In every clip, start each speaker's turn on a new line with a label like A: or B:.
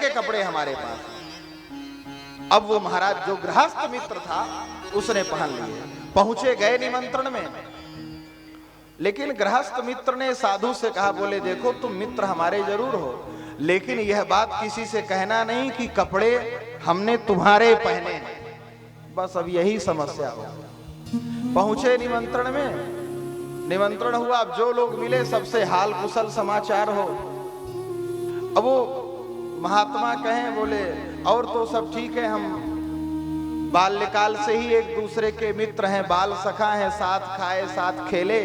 A: के कपड़े हमारे पास हैं। अब वो महाराज जो गृहस्थ मित्र था उसने पहन लिए, पहुंचे गए निमंत्रण में। लेकिन गृहस्थ मित्र ने साधु से कहा, बोले देखो तुम मित्र हमारे जरूर हो, लेकिन यह बात किसी से कहना नहीं कि कपड़े हमने तुम्हारे पहने हैं। बस अब यही समस्या हो। पहुंचे निमंत्रण में, निमंत्रण हुआ, अब जो लोग मिले सबसे हाल कुशल समाचार हो। अब वो महात्मा कहें, बोले और तो सब ठीक है, हम बाल्यकाल से ही एक दूसरे के मित्र हैं, बाल सखा हैं, साथ खाए साथ खेले,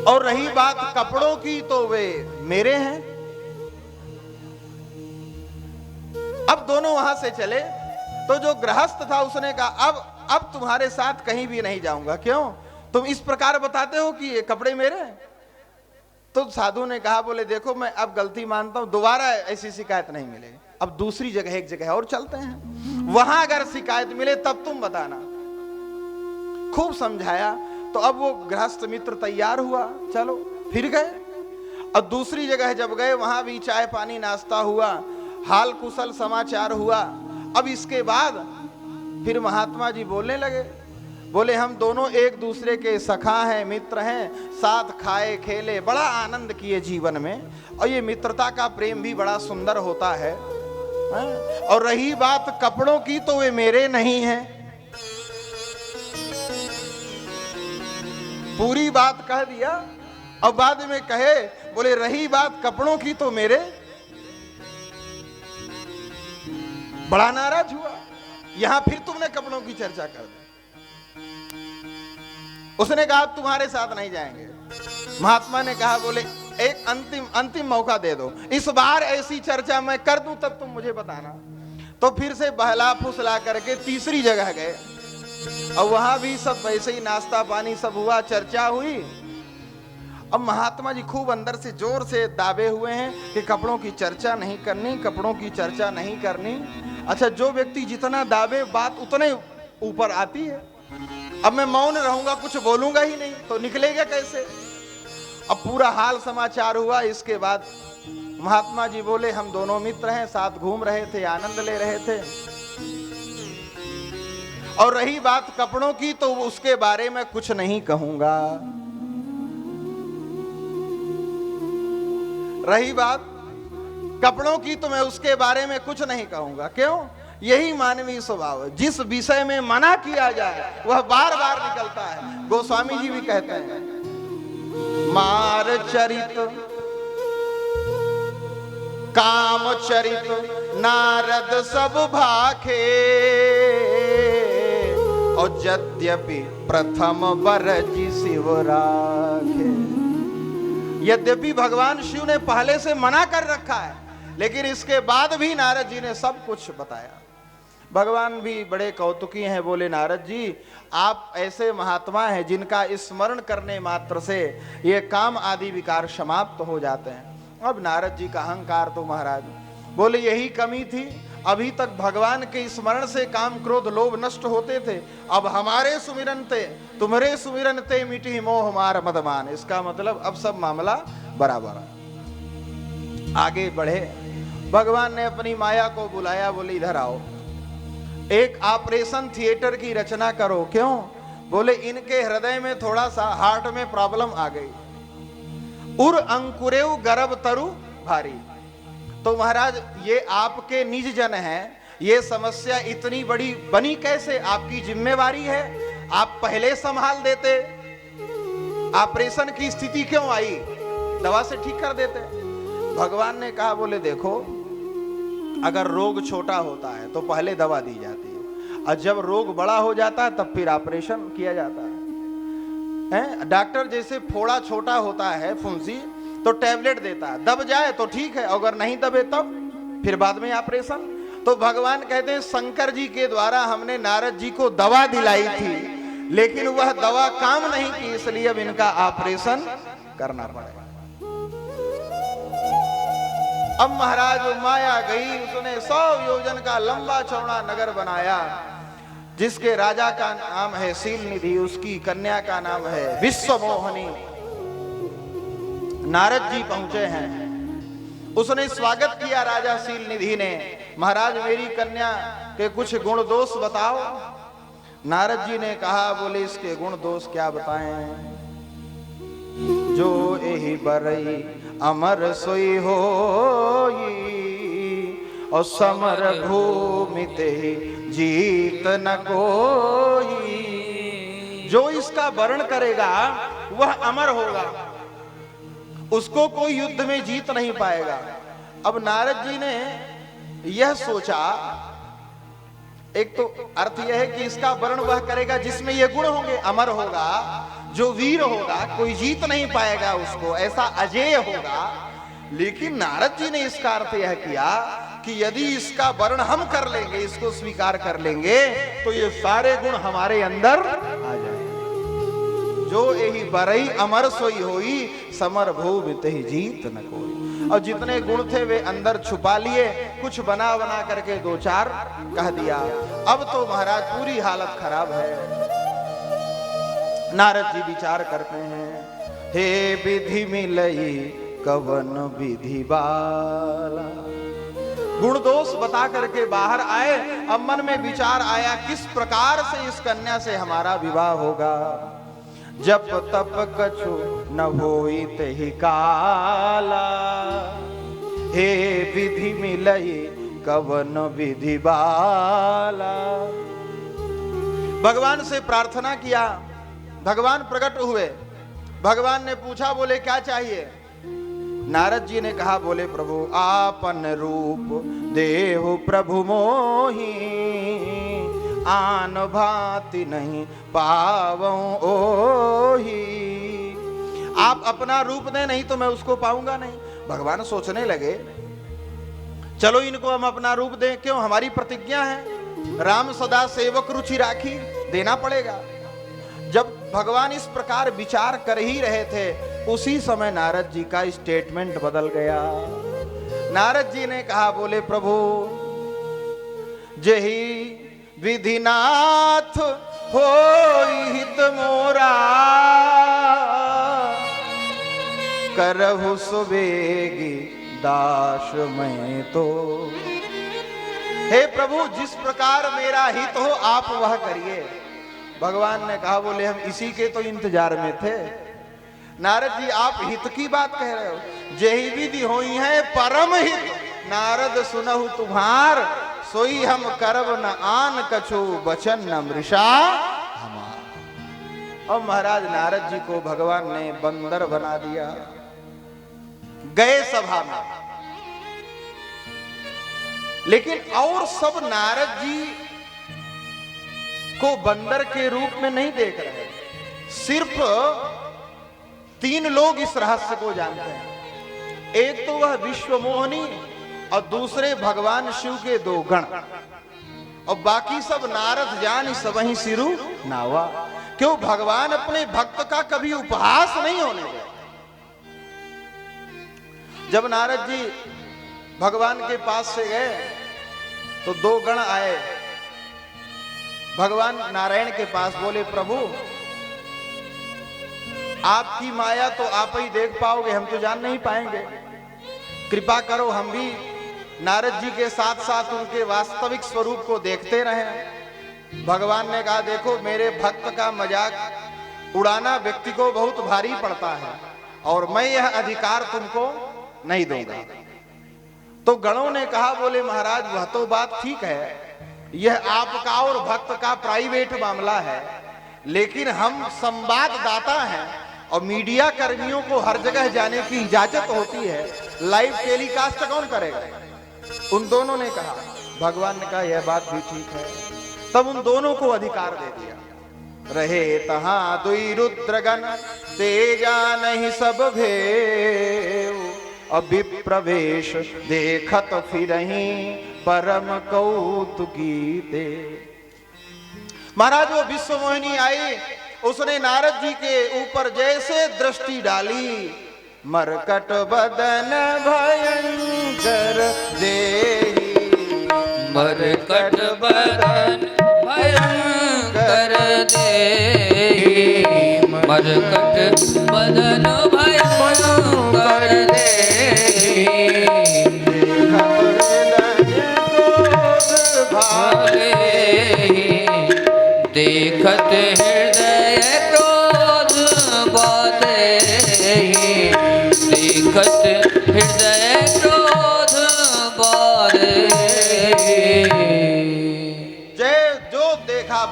A: और रही बात कपड़ों की तो वे मेरे हैं। अब दोनों वहां से चले तो जो गृहस्थ था उसने कहा, अब तुम्हारे साथ कहीं भी नहीं जाऊंगा। क्यों? तुम इस प्रकार बताते हो कि ये कपड़े मेरे हैं। तो साधु ने कहा, बोले देखो मैं अब गलती मानता हूं, दोबारा ऐसी शिकायत नहीं मिलेगी। अब दूसरी जगह, एक जगह और चलते हैं, वहां अगर शिकायत मिले तब तुम बताना। खूब समझाया तो अब वो गृहस्थ मित्र तैयार हुआ, चलो फिर गए। अब दूसरी जगह जब गए वहां भी चाय पानी नाश्ता हुआ, हाल कुशल समाचार हुआ। अब इसके बाद फिर महात्मा जी बोलने लगे, बोले हम दोनों एक दूसरे के सखा हैं, मित्र हैं, साथ खाए खेले, बड़ा आनंद किए जीवन में, और ये मित्रता का प्रेम भी बड़ा सुंदर होता है। और रही बात कपड़ों की तो वे मेरे नहीं हैं। पूरी बात कह दिया, अब बाद में कहे, बोले रही बात कपड़ों की तो मेरे। बड़ा नाराज हुआ, यहां फिर तुमने कपड़ों की चर्चा कर दी। उसने कहा तुम्हारे साथ नहीं जाएंगे। महात्मा ने कहा, बोले एक अंतिम मौका दे दो, इस बार ऐसी चर्चा मैं कर दूं तब तुम मुझे बताना। तो फिर से बहला फुसला करके तीसरी जगह गए, और वहां भी सब वैसे ही नाश्ता पानी सब हुआ, चर्चा हुई। अब महात्मा जी खूब अंदर से जोर से दाबे हुए हैं कि कपड़ों की चर्चा नहीं करनी, कपड़ों की चर्चा नहीं करनी। अच्छा, जो व्यक्ति जितना दाबे बात उतने ऊपर आती है। अब मैं मौन रहूंगा, कुछ बोलूंगा ही नहीं तो निकलेगा कैसे। अब पूरा हाल समाचार हुआ। इसके बाद महात्मा जी बोले हम दोनों मित्र हैं, साथ घूम रहे थे, आनंद ले रहे थे, और रही बात कपड़ों की तो उसके बारे में कुछ नहीं कहूंगा। रही बात कपड़ों की तो मैं उसके बारे में कुछ नहीं कहूंगा। क्यों? यही मानवीय स्वभाव है, जिस विषय में मना किया जाए वह बार बार निकलता है। गोस्वामी जी भी कहते हैं, मार चरित काम चरित नारद सब भाखे, और यद्यपि प्रथम बरजी शिव राखे। यद्यपि भगवान शिव ने पहले से मना कर रखा है, लेकिन इसके बाद भी नारद जी ने सब कुछ बताया। भगवान भी बड़े कौतुकी हैं, बोले नारद जी आप ऐसे महात्मा हैं जिनका स्मरण करने मात्र से ये काम आदि विकार समाप्त हो जाते हैं। अब नारद जी का अहंकार तो महाराज बोले यही कमी थी, अभी तक भगवान के स्मरण से काम क्रोध लोभ नष्ट होते थे, अब हमारे सुमिरन ते तुम्हारे सुमिरन ते मिटी मोह मार मदमान। इसका मतलब अब सब मामला बराबर। आगे बढ़े, भगवान ने अपनी माया को बुलाया, बोले इधर आओ, एक ऑपरेशन थिएटर की रचना करो। क्यों? बोले इनके हृदय में थोड़ा सा हार्ट में प्रॉब्लम आ गई। उर अंकुरेव गर्भ तरु भारी। तो महाराज ये आपके निज जन हैं, ये समस्या इतनी बड़ी बनी कैसे? आपकी जिम्मेवारी है, आप पहले संभाल देते, ऑपरेशन की स्थिति क्यों आई? दवा से ठीक कर देते। भगवान ने कहा, बोले देखो अगर रोग छोटा होता है तो पहले दवा दी जाती है, और जब रोग बड़ा हो जाता है तब फिर ऑपरेशन किया जाता है। डॉक्टर जैसे फोड़ा छोटा होता है फुंसी तो टैबलेट देता है, दब जाए तो ठीक है, अगर नहीं दबे तब फिर बाद में ऑपरेशन। तो भगवान कहते हैं शंकर जी के द्वारा हमने नारद जी को दवा दिलाई थी, लेकिन वह दवा काम नहीं की, इसलिए अब इनका ऑपरेशन करना पड़ेगा। अब महाराज माया गई, उसने 100 योजन का लंबा चौड़ा नगर बनाया, जिसके राजा का नाम है शील निधि, उसकी कन्या का नाम है विश्व मोहनी। नारद जी पहुंचे हैं, उसने स्वागत किया राजा शील निधि ने। महाराज मेरी कन्या के कुछ गुण दोष बताओ। नारद जी ने कहा, बोले इसके गुण दोष क्या बताएं। जो एहि बरई अमर सोई होई, और समर भूमि ते जीत न कोई। जो इसका वर्ण करेगा वह अमर होगा, उसको कोई युद्ध में जीत नहीं पाएगा। अब नारद जी ने यह सोचा, एक तो अर्थ यह है कि इसका वर्ण वह करेगा जिसमें ये गुण होंगे, अमर होगा, जो वीर होगा, कोई जीत नहीं पाएगा उसको, ऐसा अजेय होगा। लेकिन नारद जी ने इसका अर्थ यह किया कि यदि इसका वर्ण हम कर लेंगे, इसको स्वीकार कर लेंगे, तो ये सारे गुण हमारे अंदर आ जाएंगे। जो एहि बरई अमर सोई होई, समर भूमि तेहि जीत न कोई। और जितने गुण थे वे अंदर छुपा लिए, कुछ बना बना करके दो चार कह दिया। अब तो महाराज पूरी हालत खराब है। नारद जी विचार करते हैं, हे विधि मिलई कवन विधि बाला। गुण दोष बता करके बाहर आए। अब मन में विचार आया, किस प्रकार से इस कन्या से हमारा विवाह होगा। जप तप कछु न होई तेहि काला, हे विधि मिलई कवन विधि बाला। भगवान से प्रार्थना किया, भगवान प्रकट हुए। भगवान ने पूछा, बोले क्या चाहिए। नारद जी ने कहा, बोले प्रभु आपन रूप देहु प्रभु मोही, आन भांति नहीं पावऊं ओही। आप अपना रूप दें, नहीं तो मैं उसको पाऊंगा नहीं। भगवान सोचने लगे, चलो इनको हम अपना रूप दें। क्यों, हमारी प्रतिज्ञा है, राम सदा सेवक रुचि राखी, देना पड़ेगा। जब भगवान इस प्रकार विचार कर ही रहे थे, उसी समय नारद जी का स्टेटमेंट बदल गया। नारद जी ने कहा, बोले प्रभु जेहि विधिनाथ होई हित मोरा, करहु सुबेगी दास मैं तो। हे प्रभु, जिस प्रकार मेरा हित हो आप वह करिए। भगवान ने कहा, बोले हम इसी के तो इंतजार में थे। नारद जी आप हित की बात कह रहे हो। जेहि विधि होई है परम हित, नारद सुनहु तुम्हार, सोई हम करब न आन कछु बचन न मृषा हमार। और महाराज नारद जी को भगवान ने बंदर बना दिया। गए सभा में, लेकिन और सब नारद जी को बंदर के रूप में नहीं देख रहे। सिर्फ 3 लोग इस रहस्य को जानते हैं। एक तो वह विश्वमोहिनी, और दूसरे भगवान शिव के 2 गण, और बाकी सब नारद जान सब ही सिरु नावा। क्यों, भगवान अपने भक्त का कभी उपहास नहीं होने दे। जब नारद जी भगवान के पास से गए तो 2 गण आए भगवान नारायण के पास। बोले प्रभु आपकी माया तो आप ही देख पाओगे, हम तो जान नहीं पाएंगे, कृपा करो हम भी नारद जी के साथ साथ उनके वास्तविक स्वरूप को देखते रहें। भगवान ने कहा, देखो मेरे भक्त का मजाक उड़ाना व्यक्ति को बहुत भारी पड़ता है, और मैं यह अधिकार तुमको नहीं दूंगा। तो गणों ने कहा, बोले महाराज वह तो बात ठीक है, यह आपका और भक्त का प्राइवेट मामला है, लेकिन हम संवाददाता हैं और मीडिया कर्मियों को हर जगह जाने की इजाजत होती है, लाइव टेलीकास्ट कौन करेगा। उन दोनों ने कहा। भगवान ने कहा यह बात भी ठीक है। तब उन दोनों को अधिकार दे दिया। रहे तहां दुई रुद्रगण, तेजा नहीं सब भेव, अभी प्रवेश देखत फिरही, परम कौतुकी दे। महाराज वो विश्वमोहिनी आई, उसने नारद जी के ऊपर जैसे दृष्टि डाली, मरकट बदन भयंकर देहि,
B: मरकट बदन भयंकर देहि, मरकट बदन भयंकर देहि,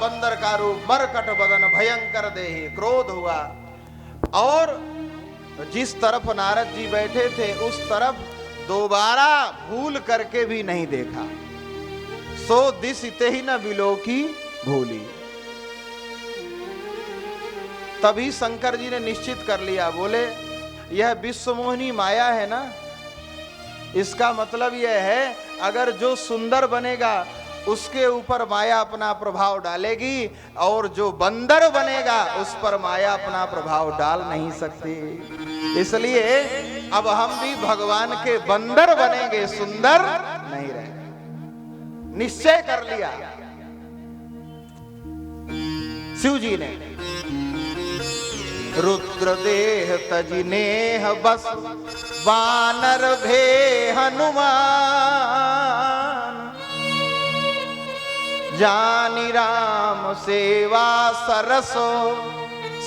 A: बंदर का रूप, मरकट बदन भयंकर देहि, क्रोध हुआ। और जिस तरफ नारद जी बैठे थे उस तरफ दोबारा भूल करके भी नहीं देखा। सो दिसिते ही न बिलोकी भूली। तभी शंकर जी ने निश्चित कर लिया, बोले यह विश्वमोहिनी माया है ना, इसका मतलब यह है अगर जो सुंदर बनेगा उसके ऊपर माया अपना प्रभाव डालेगी, और जो बंदर बनेगा उस पर माया अपना प्रभाव डाल नहीं सकती। इसलिए अब हम भी भगवान के बंदर बनेंगे, सुंदर नहीं रहेंगे। निश्चय कर लिया शिव जी ने। रुद्र देह तजि नेह बस, वानर भे हनुमान, जानी राम सेवा सरसो,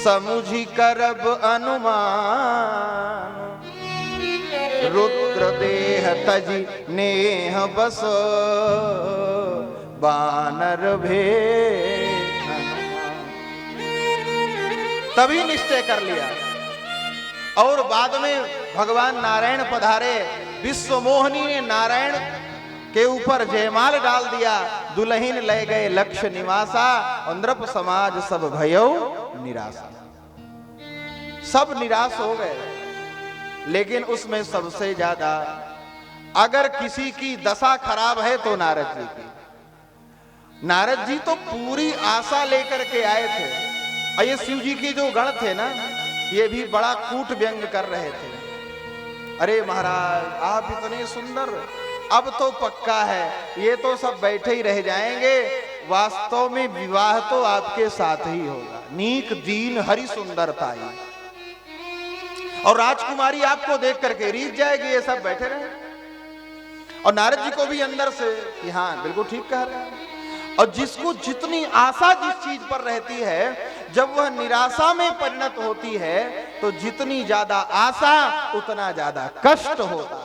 A: समुझि करब अनुमान। रुद्र देह तजि नेह बस, वानर भे। तभी निश्चय कर लिया। और बाद में भगवान नारायण पधारे, विश्वमोहिनी ने नारायण के ऊपर जयमाल डाल दिया। दुल्हीन ले गए लक्ष्य निवासा, नृप समाज सब भयो निराशा। सब निराश हो गए। लेकिन उसमें सबसे ज्यादा अगर किसी की दशा खराब है तो नारद जी की। नारद जी तो पूरी आशा लेकर के आए थे। और ये शिव जी के जो गण थे ना, ये भी बड़ा कूट व्यंग कर रहे थे। अरे महाराज आप इतने सुंदर, अब तो पक्का है ये तो सब बैठे ही रह जाएंगे, वास्तव में विवाह तो आपके साथ ही होगा। नीक दीन हरि सुंदरता ही, और राजकुमारी आपको देख करके रीझ जाएगी, ये सब बैठे रहे। और नारद जी को भी अंदर से कि हाँ बिल्कुल ठीक कह रहे हैं। और जिसको जितनी आशा जिस चीज पर रहती है, जब वह निराशा में परिणत होती है तो जितनी ज्यादा आशा उतना ज्यादा कष्ट होता है।